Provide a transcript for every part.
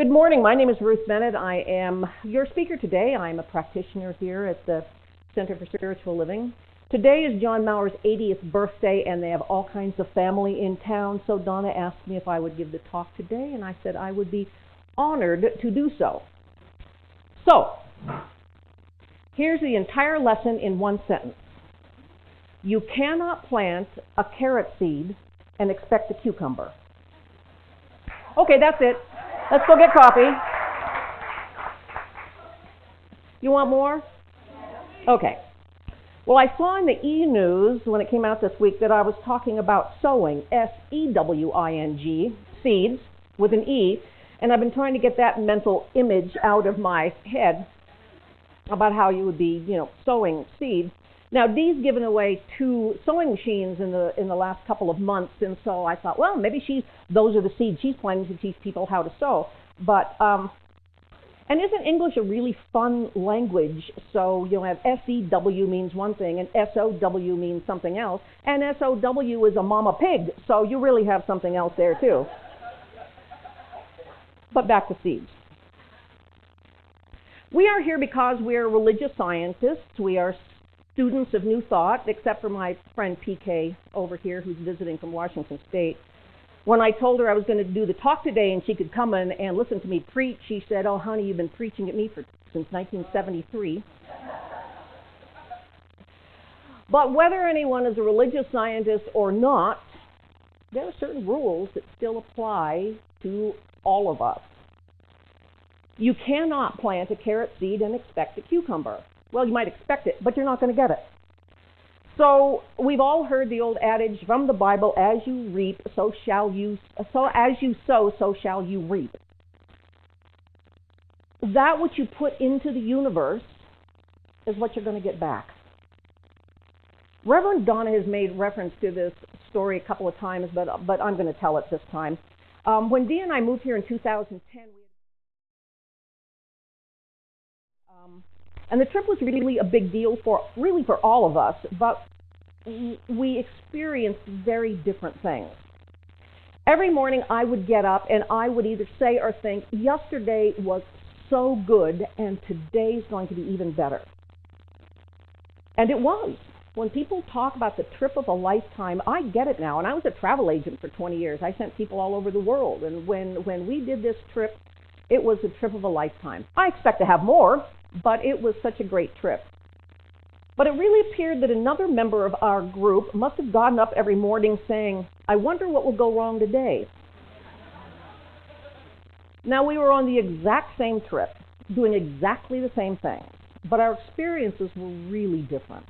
Good morning. My name is Ruth Bennett. I am your speaker today. I'm a practitioner here at the Center for Spiritual Living. Today is John Maurer's 80th birthday, and they have all kinds of family in town. So Donna asked me if I would give the talk today, and I said I would be honored to do so. So, here's the entire lesson in one sentence. You cannot plant a carrot seed and expect a cucumber. Okay, that's it. Let's go get coffee. You want more? Okay. Well, I saw in the E-News when it came out this week that I was talking about sowing, S-E-W-I-N-G, seeds with an E, and I've been trying to get that mental image out of my head about how you would be, sowing seeds. Now, Dee's given away 2 sewing machines in the last couple of months, and so I thought, well, maybe those are the seeds she's planning to teach people how to sew. But and isn't English a really fun language? So you'll have S-E-W means one thing, and S-O-W means something else, and S-O-W is a mama pig, so you really have something else there too. But back to seeds. We are here because we are religious scientists. We are students of New Thought, except for my friend PK over here who's visiting from Washington State. When I told her I was going to do the talk today and she could come in and listen to me preach, she said, "Oh, honey, you've been preaching at me since 1973. But whether anyone is a religious scientist or not, there are certain rules that still apply to all of us. You cannot plant a carrot seed and expect a cucumber. Well, you might expect it, but you're not going to get it. So we've all heard the old adage from the Bible, as you reap, so as you sow, so shall you reap. That which you put into the universe is what you're going to get back. Reverend Donna has made reference to this story a couple of times, but I'm going to tell it this time. When Dee and I moved here in 2010, and the trip was really a big deal for all of us, but we experienced very different things. Every morning I would get up and I would either say or think, yesterday was so good and today's going to be even better. And it was. When people talk about the trip of a lifetime, I get it now. And I was a travel agent for 20 years. I sent people all over the world. And when we did this trip, it was a trip of a lifetime. I expect to have more, but it was such a great trip. But it really appeared that another member of our group must have gotten up every morning saying, "I wonder what will go wrong today." Now, we were on the exact same trip, doing exactly the same thing, but our experiences were really different.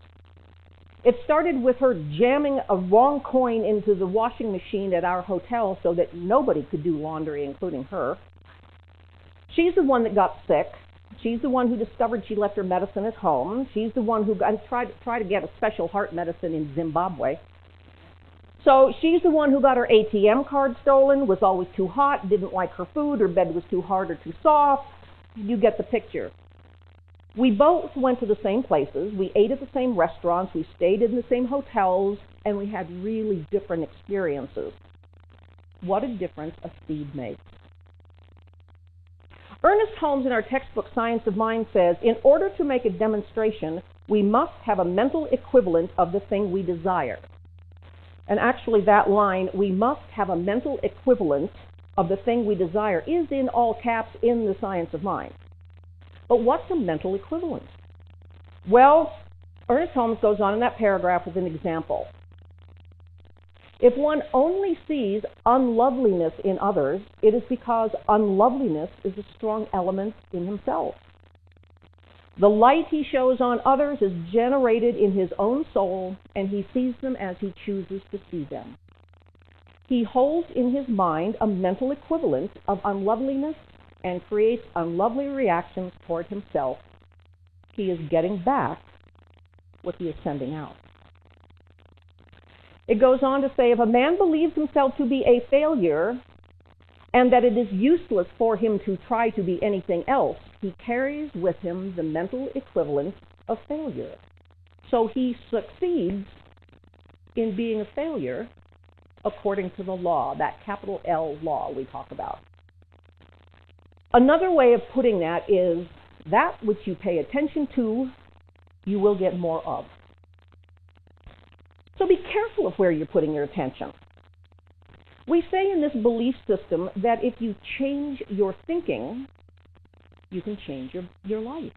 It started with her jamming a wrong coin into the washing machine at our hotel so that nobody could do laundry, including her. She's the one that got sick. She's the one who discovered she left her medicine at home. She's the one who tried to get a special heart medicine in Zimbabwe. So she's the one who got her ATM card stolen, was always too hot, didn't like her food, her bed was too hard or too soft. You get the picture. We both went to the same places. We ate at the same restaurants. We stayed in the same hotels, and we had really different experiences. What a difference a seed makes. Ernest Holmes in our textbook Science of Mind says, in order to make a demonstration, we must have a mental equivalent of the thing we desire. And actually that line, we must have a mental equivalent of the thing we desire, is in all caps in the Science of Mind. But what's a mental equivalent? Well, Ernest Holmes goes on in that paragraph with an example. If one only sees unloveliness in others, it is because unloveliness is a strong element in himself. The light he shows on others is generated in his own soul, and he sees them as he chooses to see them. He holds in his mind a mental equivalent of unloveliness and creates unlovely reactions toward himself. He is getting back what he is sending out. It goes on to say, if a man believes himself to be a failure and that it is useless for him to try to be anything else, he carries with him the mental equivalent of failure. So he succeeds in being a failure according to the law, that capital L law we talk about. Another way of putting that is that which you pay attention to, you will get more of. So be careful of where you're putting your attention. We say in this belief system that if you change your thinking, you can change your life.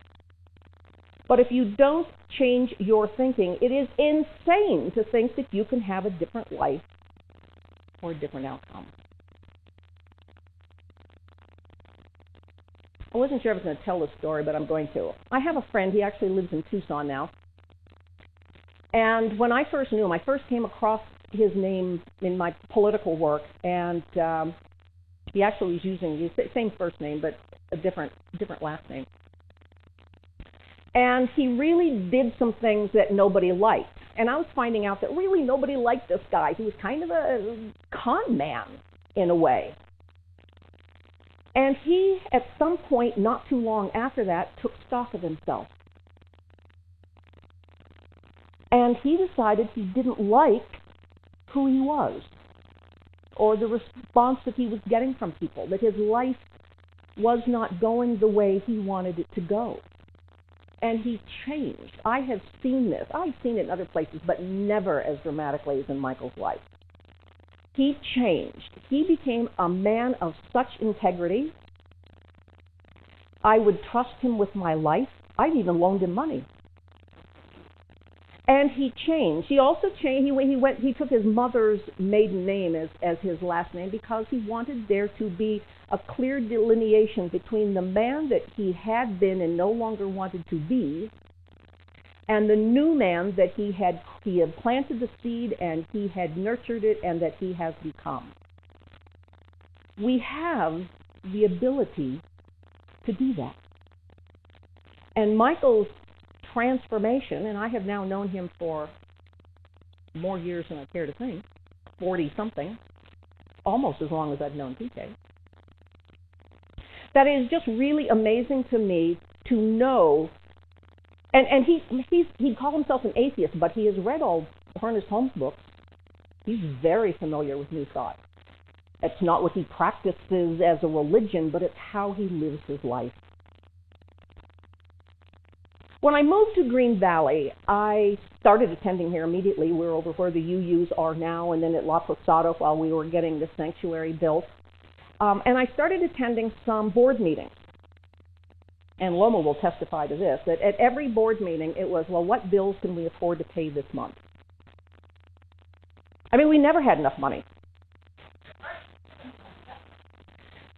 But if you don't change your thinking, it is insane to think that you can have a different life or a different outcome. I wasn't sure I was going to tell this story, but I'm going to. I have a friend, he actually lives in Tucson now. And when I first knew him, I first came across his name in my political work, and he actually was using the same first name, but a different last name. And he really did some things that nobody liked. And I was finding out that really nobody liked this guy. He was kind of a con man in a way. And he, at some point not too long after that, took stock of himself. And he decided he didn't like who he was or the response that he was getting from people, that his life was not going the way he wanted it to go. And he changed. I have seen this. I've seen it in other places, but never as dramatically as in Michael's life. He changed. He became a man of such integrity. I would trust him with my life. I've even loaned him money. And he changed. He also changed. He took his mother's maiden name as his last name because he wanted there to be a clear delineation between the man that he had been and no longer wanted to be, and the new man that he had planted the seed and he had nurtured it and that he has become. We have the ability to do that. And Michael's transformation, and I have now known him for more years than I care to think, 40-something, almost as long as I've known PK. That is just really amazing to me to know. And he'd call himself an atheist, but he has read all Ernest Holmes' books. He's very familiar with New Thought. It's not what he practices as a religion, but it's how he lives his life. When I moved to Green Valley, I started attending here immediately. We're over where the UUs are now, and then at La Posada while we were getting the sanctuary built. And I started attending some board meetings. And Loma will testify to this, that at every board meeting it was, well, what bills can we afford to pay this month? I mean, we never had enough money.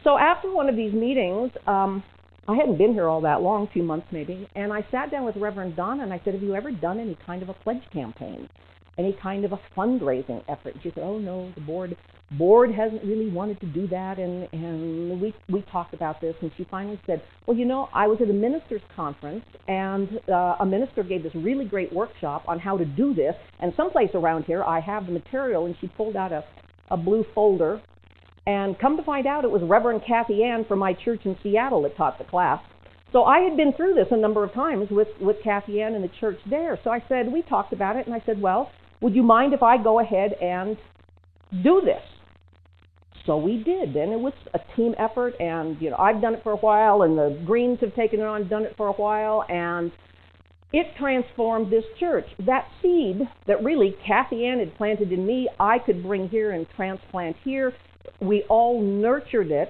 So after one of these meetings, I hadn't been here all that long, 2 months maybe, and I sat down with Reverend Donna and I said, have you ever done any kind of a pledge campaign? Any kind of a fundraising effort? And she said, oh no, the board hasn't really wanted to do that, and we talked about this, and she finally said, well, you know, I was at a minister's conference, and a minister gave this really great workshop on how to do this, and someplace around here I have the material, and she pulled out a blue folder, and come to find out it was Reverend Kathy Ann from my church in Seattle that taught the class. So I had been through this a number of times with Kathy Ann and the church there. So I said, we talked about it, and I said, well, would you mind if I go ahead and do this? So we did, and it was a team effort, and you know, I've done it for a while, and the Greens have taken it on, done it for a while, and it transformed this church. That seed that really Kathy Ann had planted in me, I could bring here and transplant here. We all nurtured it.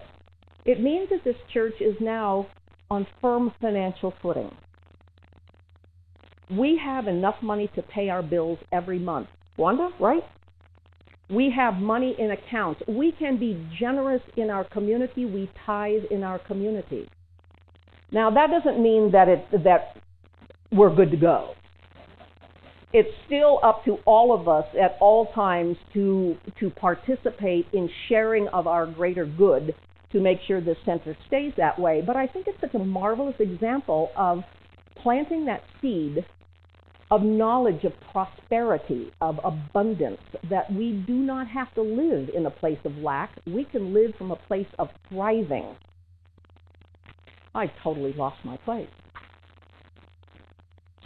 It means that this church is now on firm financial footing. We have enough money to pay our bills every month. Wanda, right? We have money in accounts. We can be generous in our community. We tithe in our community. Now, that doesn't mean that we're good to go. It's still up to all of us at all times to participate in sharing of our greater good to make sure the center stays that way. But I think it's such a marvelous example of planting that seed of knowledge, of prosperity, of abundance, that we do not have to live in a place of lack. We can live from a place of thriving. I totally lost my place.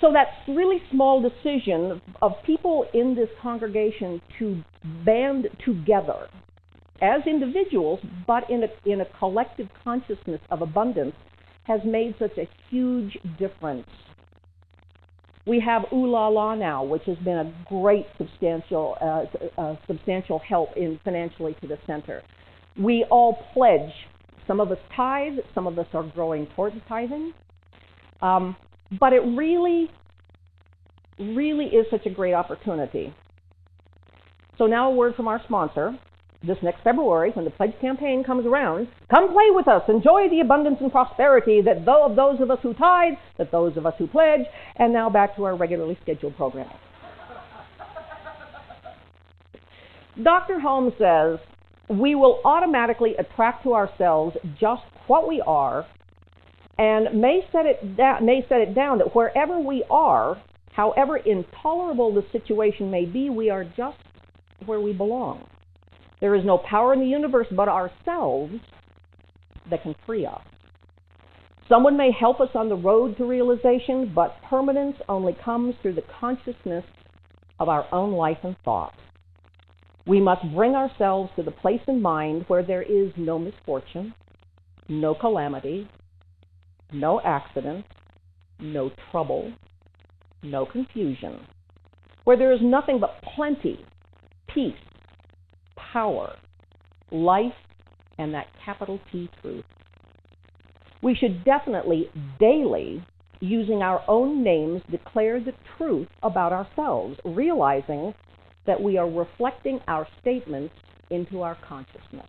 So that really small decision of people in this congregation to band together as individuals, but in a collective consciousness of abundance, has made such a huge difference. We have Ooh La La now, which has been a great substantial help in financially to the center. We all pledge. Some of us tithe, some of us are growing towards tithing. But it really, really is such a great opportunity. So now a word from our sponsor. This next February, when the pledge campaign comes around, come play with us. Enjoy the abundance and prosperity that those of us who tithe, that those of us who pledge, and now back to our regularly scheduled programming. Dr. Holmes says, we will automatically attract to ourselves just what we are, and may set it down that wherever we are, however intolerable the situation may be, we are just where we belong. There is no power in the universe but ourselves that can free us. Someone may help us on the road to realization, but permanence only comes through the consciousness of our own life and thought. We must bring ourselves to the place in mind where there is no misfortune, no calamity, no accident, no trouble, no confusion, where there is nothing but plenty, peace, power, life, and that capital T truth. We should definitely, daily, using our own names, declare the truth about ourselves, realizing that we are reflecting our statements into our consciousness.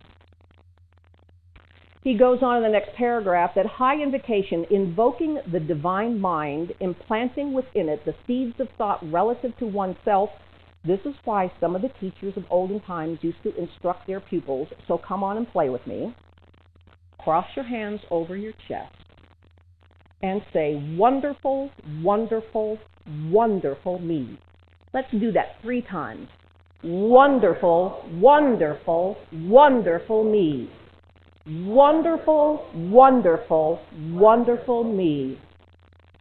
He goes on in the next paragraph that high invocation, invoking the divine mind, implanting within it the seeds of thought relative to oneself. This is why some of the teachers of olden times used to instruct their pupils, so come on and play with me. Cross your hands over your chest and say, wonderful, wonderful, wonderful me. Let's do that 3 times. Wonderful, wonderful, wonderful me. Wonderful, wonderful, wonderful me.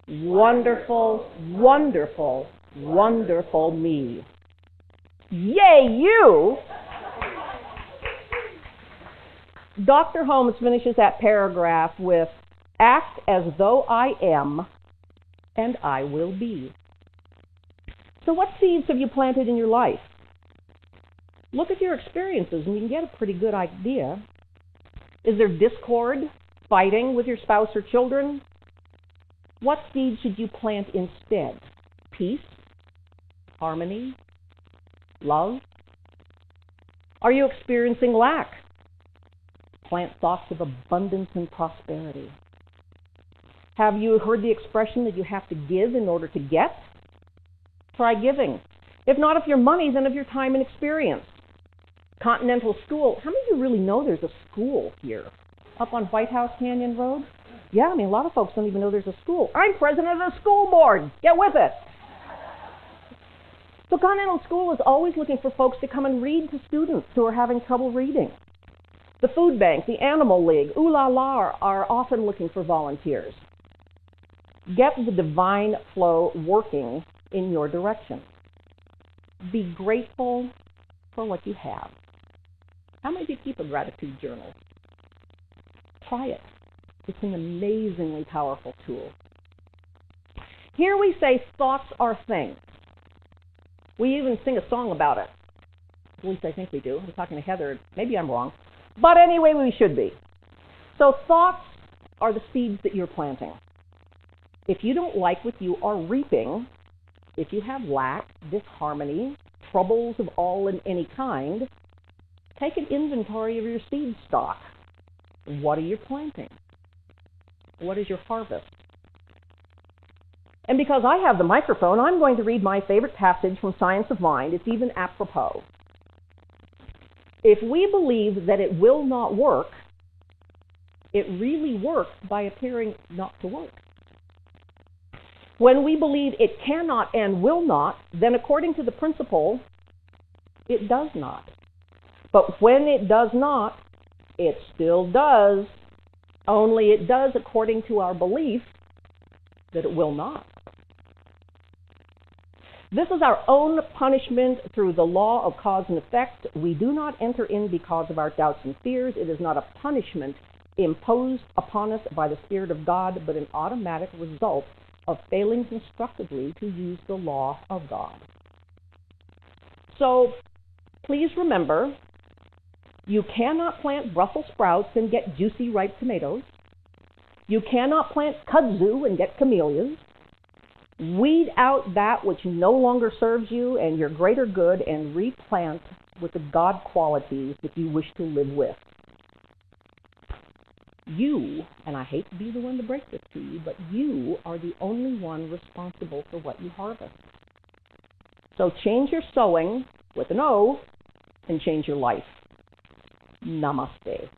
Wonderful, wonderful, wonderful me. Yay, you! Dr. Holmes finishes that paragraph with, act as though I am, and I will be. So what seeds have you planted in your life? Look at your experiences and you can get a pretty good idea. Is there discord, fighting with your spouse or children? What seeds should you plant instead? Peace? Harmony? Love? Are you experiencing lack? Plant thoughts of abundance and prosperity. Have you heard the expression that you have to give in order to get? Try giving. If not of your money, then of your time and experience. Continental School. How many of you really know there's a school here? Up on White House Canyon Road? Yeah, a lot of folks don't even know there's a school. I'm president of the school board. Get with it. So Continental School is always looking for folks to come and read to students who are having trouble reading. The Food Bank, the Animal League, Ooh La La are often looking for volunteers. Get the divine flow working in your direction. Be grateful for what you have. How many of you keep a gratitude journal? Try it. It's an amazingly powerful tool. Here we say thoughts are things. We even sing a song about it. At least I think we do. I'm talking to Heather. Maybe I'm wrong. But anyway, we should be. So thoughts are the seeds that you're planting. If you don't like what you are reaping, if you have lack, disharmony, troubles of all and any kind, take an inventory of your seed stock. What are you planting? What is your harvest? And because I have the microphone, I'm going to read my favorite passage from Science of Mind. It's even apropos. If we believe that it will not work, it really works by appearing not to work. When we believe it cannot and will not, then according to the principle, it does not. But when it does not, it still does, only it does according to our belief that it will not. This is our own punishment through the law of cause and effect. We do not enter in because of our doubts and fears. It is not a punishment imposed upon us by the Spirit of God, but an automatic result of failing constructively to use the law of God. So please remember, you cannot plant Brussels sprouts and get juicy ripe tomatoes. You cannot plant kudzu and get camellias. Weed out that which no longer serves you and your greater good and replant with the God qualities that you wish to live with. You, and I hate to be the one to break this to you, but you are the only one responsible for what you harvest. So change your sowing with an O and change your life. Namaste.